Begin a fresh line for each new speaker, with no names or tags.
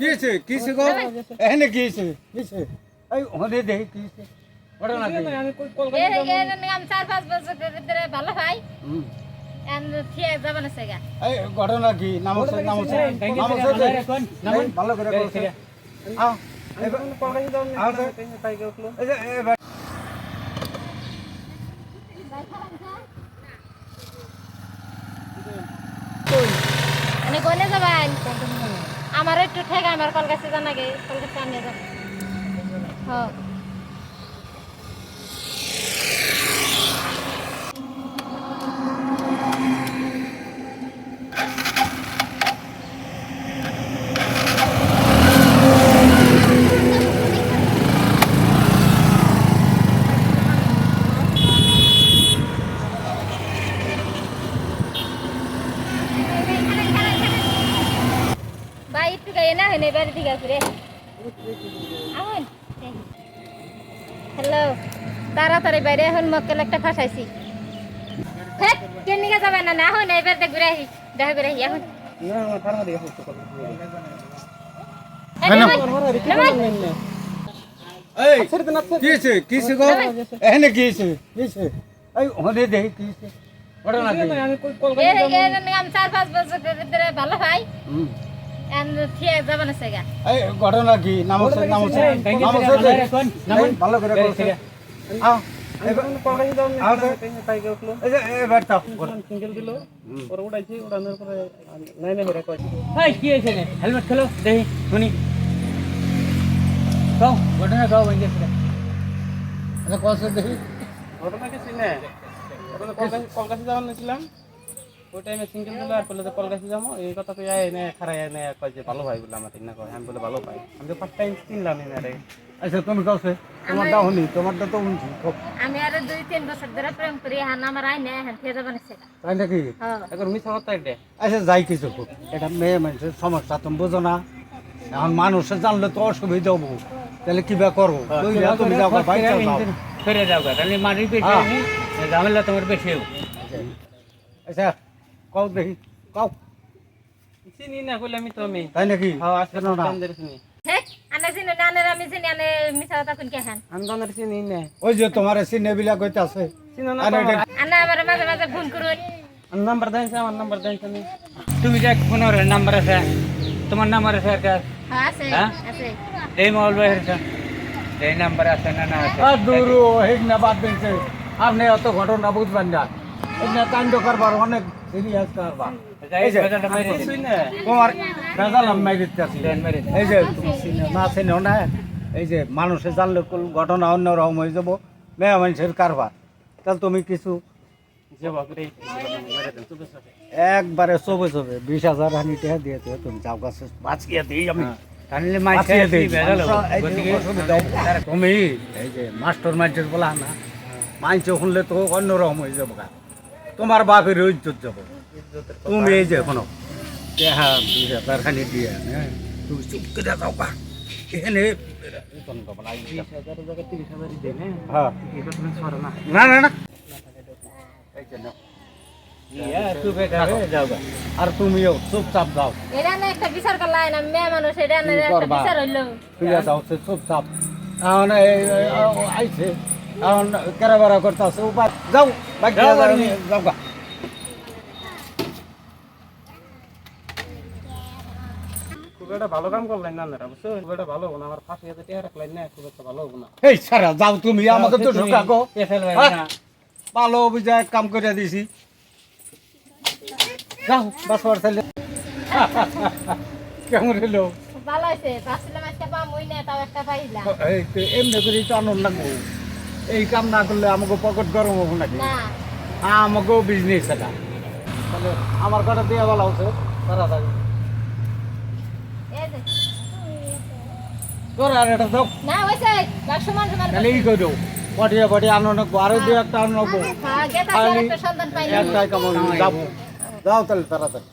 কিসে গো এখানে কিসে কিসে এই ওখানে দেখি কিসে ওটা না
আমি 4-5 বছর ধরে ভালো ভাই থিয়ে যাবেন সেগা
এই ঘটনা কি নামছে ভালো করে করছে আও এবার কলকাতা যাও না তাই গেলো এই যে
মানে কোনে যাবেন আমার একটু ঠেকা আমার কলকাতা জানা গে কলকাতা নিয়ে যাব হ্যাঁ ভাই একটু গায়ে না হয় না বাড়ি থেকে আসবে আমন হ্যালো তাড়াতাড়ি বাইরে এখন মক্কেল একটা ফাঁসাইছি হ্যাঁ কেন নিয়ে যাবে না না হয় না এবার ঘুরে আসি দেখা করে আসি এখন
এই কিসে কিসে গো এখানে কিসে কিসে এই ওখানে দেখি কিসে ওটা না
আমি 4-5 বছর ধরে ভালো ভাই থিয়ে যাবেন সেগা
এই ঘটনা কি নামছে ভালো করে করছে আও এবার কলকাতা যাও না তাই গেলো এই যে এবার তাও সিঙ্গেল দিল পরে উড়াইছি উড়ানোর পরে নাই না মেরে কই
এই কি হইছে নে হেলমেট খেলো দেখি শুনি গাও ঘটনা গাও বন্ধে সেটা
আচ্ছা কষ্ট দেখি
ঘটনা কিছু না ঘটনা কলকাতা যাওয়ার নিয়েছিলাম ওই টাইমে সিঙ্গেল দিল আর বলে যে কলকাতা যাবো এই কথা তো এনে খারাই এনে কয় যে ভালো ভাই বলে আমার ঠিক না কয় আমি বলে ভালো পাই আমি তো ফার্স্ট টাইম চিনলাম না রে
আচ্ছা তুমি কাছে তোমারটা শুনি তোমারটা তো শুনছি
আমি আর 2-3 বছর ধরে প্রেম করি হান আমার আই না হান থিয়ে যাবেন সেগা
তাই নাকি
হ্যাঁ
এখন মিছা কথা এটা
আচ্ছা যাই কিছু হোক এটা মেয়ে মানুষের সমস্যা তুমি বোঝো না এখন মানুষে জানলে তো অসুবিধা হবো তাহলে কিবা করবো তুমি যাও বাইক চালাও
ফিরে যাও গা তাহলে মারি বেশি ঝামেলা তোমার বেশি
আচ্ছা কও দেখি কও
চিনি না কইলে আমি তো আমি
তাই নাকি
হ্যাঁ আজকে
না
চিনি
হ্যাঁ আনা চিনি নানের আমি চিনি আনে মিছা কথা কোন কে খান
আমি দনের চিনি না
ওই যে তোমার সিনে বিলা কইতে আছে
চিনো না
আনা আমার মাঝে মাঝে ফোন করুন
নাম্বার দেন আমার নাম্বার দেন তুমি
তুমি যে ফোনের নাম্বার আছে তোমার নাম্বার আছে একটা
হ্যাঁ আছে
হ্যাঁ?
আছে
এই মোবাইল বাইরে এই নাম্বার আছে না না আছে
আর দূর হেক না বাদ দিনছে আপনি অত ঘটনা বুঝবেন না এই না কাণ্ড করবার অনেক সিরিয়াস করবার
এই যে বাজারটা মারি
কিছুই না
তোমার বেজালাম মাইরিতে আছি
দেন মারি
এই যে তুমি চিনো না চিনো না এই যে মানুষে জানলে ঘটনা অন্যরকম হয়ে যাবো মেয়ে মানুষের কারবার তাহলে তুমি কিছু
জবাব করে মেরে দেন চুপ আছে
একবারে চবে 20,000 হানি টাকা দিয়েছে তুমি যাও কাছে বাঁচিয়ে দিই আমি
তাহলে মাইছে
বাঁচিয়ে দিই
বেজাল
তুমি এই যে মাস্টার মাইন্ডের বলা না মাইন্ডে শুনলে তো অন্যরকম হয়ে যাবো তোমার বাপের ইজ্জত যাবো তুমি এই যে শোনো হ্যাঁ 20,000 খানি দিয়ে হ্যাঁ তুমি চুপ করে যাও কা এখানে হ্যাঁ না না না এই যে নাও। আর তুমিও চুপচাপ যাও
এটা না একটা বিচার করলাই না মেয়ে মানুষ এটা না একটা বিচার হইলো
ঠিক আছে যাও চুপচাপ এখন আইছে এখন কেরাবেরা করতে আছে উপায় যাও বাইক যাও গা
খুব একটা ভালো কাম করলেন না আপনারা বুঝছো খুব একটা ভালো হবো না আমার 5,000 টাকা রাখলেন না খুব একটা ভালো হবো না
এই সারা যাও তুমি আমাকে তো ঢোকাগো ভালো অভিযোগ কাম করে দিছি যাও বাসবার ছেলে কেমন হলো
ভালো হইছে বাসলাম একটা পামই না তাও একটা পাইলাম
এই তো এমনি করে তো আনন্দ লাগবো এই কাম না করলে আমাকে পকেট গরম হবো নাকি
না
আমাকেও বিজনেস এটা তাহলে আমার কথা দিয়ে ভালো হচ্ছে তাড়াতাড়ি
এই যে
তোর আর এটা দাও
না হইছে বাক্স মান সমান
তাহলে এই করে পাঠিয়ে আনন্দ আরো দিয়ে একটা আনন্দ
হ্যাঁ গেতা একটা সন্তান পাইলাম
একটাই কেমন যাবো যাও তাহলে তাড়াতাড়ি